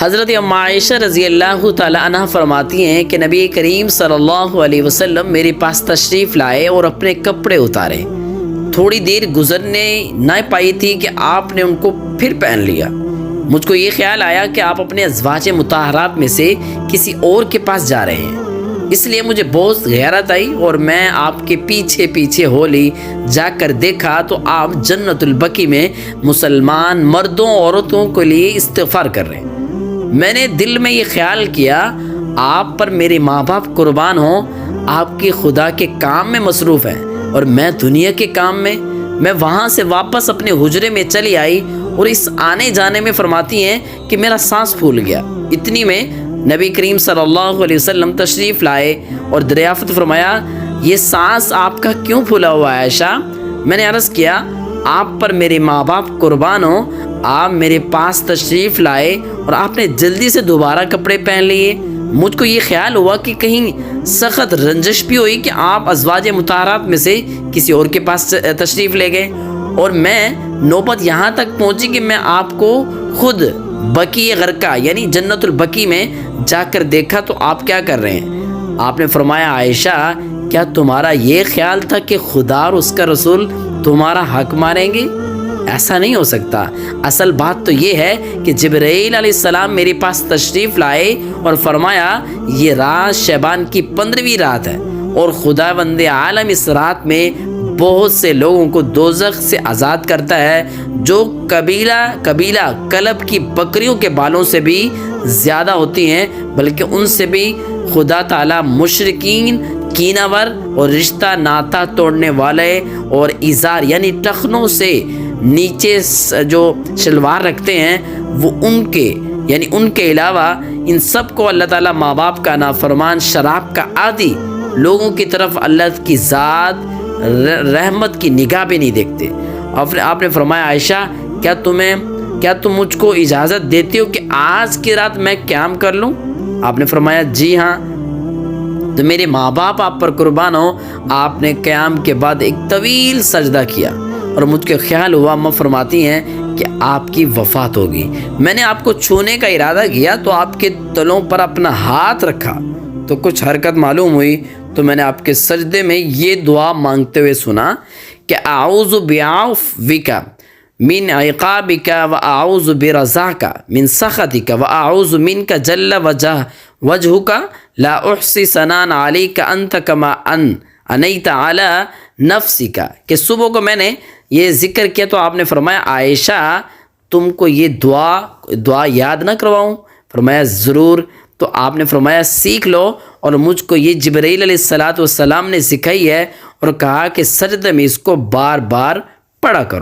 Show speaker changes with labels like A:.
A: حضرت ام عائشہ رضی اللہ تعالی عنہ فرماتی ہیں کہ نبی کریم صلی اللہ علیہ وسلم میرے پاس تشریف لائے اور اپنے کپڑے اتارے۔ تھوڑی دیر گزرنے نہ پائی تھی کہ آپ نے ان کو پھر پہن لیا۔ مجھ کو یہ خیال آیا کہ آپ اپنے ازواج مطہرات میں سے کسی اور کے پاس جا رہے ہیں، اس لیے مجھے بہت غیرت آئی اور میں آپ کے پیچھے پیچھے ہو لی۔ جا کر دیکھا تو آپ جنت البقیع میں مسلمان مردوں عورتوں کے لیے استغفار کر رہے ہیں۔ میں نے دل میں یہ خیال کیا آپ پر میرے ماں باپ قربان ہوں، آپ کی خدا کے کام میں مصروف ہیں اور میں دنیا کے کام میں۔ میں وہاں سے واپس اپنے حجرے میں چلی آئی اور اس آنے جانے میں فرماتی ہیں کہ میرا سانس پھول گیا۔ اتنی میں نبی کریم صلی اللہ علیہ وسلم تشریف لائے اور دریافت فرمایا، یہ سانس آپ کا کیوں پھولا ہوا ہے عائشہ؟ میں نے عرض کیا، آپ پر میرے ماں باپ قربان ہوں، آپ میرے پاس تشریف لائے اور آپ نے جلدی سے دوبارہ کپڑے پہن لیے۔ مجھ کو یہ خیال ہوا کہ کہیں سخت رنجش بھی ہوئی کہ آپ ازواج مطہرات میں سے کسی اور کے پاس تشریف لے گئے، اور میں نوبت یہاں تک پہنچی کہ میں آپ کو خود بقیع غرقہ یعنی جنت البقیع میں جا کر دیکھا تو آپ کیا کر رہے ہیں؟ آپ نے فرمایا، عائشہ کیا تمہارا یہ خیال تھا کہ خدا اور اس کا رسول تمہارا حق ماریں گے؟ ایسا نہیں ہو سکتا۔ اصل بات تو یہ ہے کہ جبرائیل علیہ السلام میرے پاس تشریف لائے اور فرمایا، یہ رات شعبان کی 15ویں رات ہے اور خداوند عالم اس رات میں بہت سے لوگوں کو دوزخ سے آزاد کرتا ہے جو قبیلہ کلب کی بکریوں کے بالوں سے بھی زیادہ ہوتی ہیں، بلکہ ان سے بھی خدا تعالی مشرکین، کیناور اور رشتہ ناتا توڑنے والے اور ازار یعنی ٹخنوں سے نیچے جو شلوار رکھتے ہیں وہ ان کے علاوہ ان سب کو اللہ تعالیٰ ماں باپ کا نافرمان، شراب کا عادی لوگوں کی طرف اللہ کی ذات رحمت کی نگاہ بھی نہیں دیکھتے۔ آپ نے فرمایا، عائشہ کیا تم مجھ کو اجازت دیتی ہو کہ آج کی رات میں قیام کر لوں؟ آپ نے فرمایا، جی ہاں۔ تو میرے ماں باپ آپ پر قربان ہو، آپ نے قیام کے بعد ایک طویل سجدہ کیا اور مجھ کے خیال ہوا، اما فرماتی ہیں کہ آپ کی وفات ہوگی۔ میں نے آپ کو چھونے کا ارادہ کیا تو آپ کے تلوں پر اپنا ہاتھ رکھا تو کچھ حرکت معلوم ہوئی، تو میں نے آپ کے سجدے میں یہ دعا مانگتے ہوئے سنا کہ اعوذ بعفوک من عقابک واعوذ برضاک من سخطک واعوذ منک جل وجہک لا احصی ثناء علیک انت کما انیت علی نفسک۔ کہ صبح کو میں نے یہ ذکر کیا تو آپ نے فرمایا، عائشہ تم کو یہ دعا یاد نہ کرواؤں؟ فرمایا ضرور۔ تو آپ نے فرمایا، سیکھ لو، اور مجھ کو یہ جبرائیل علیہ السلام نے سکھائی ہے اور کہا کہ سجدے میں اس کو بار بار پڑھا کرو۔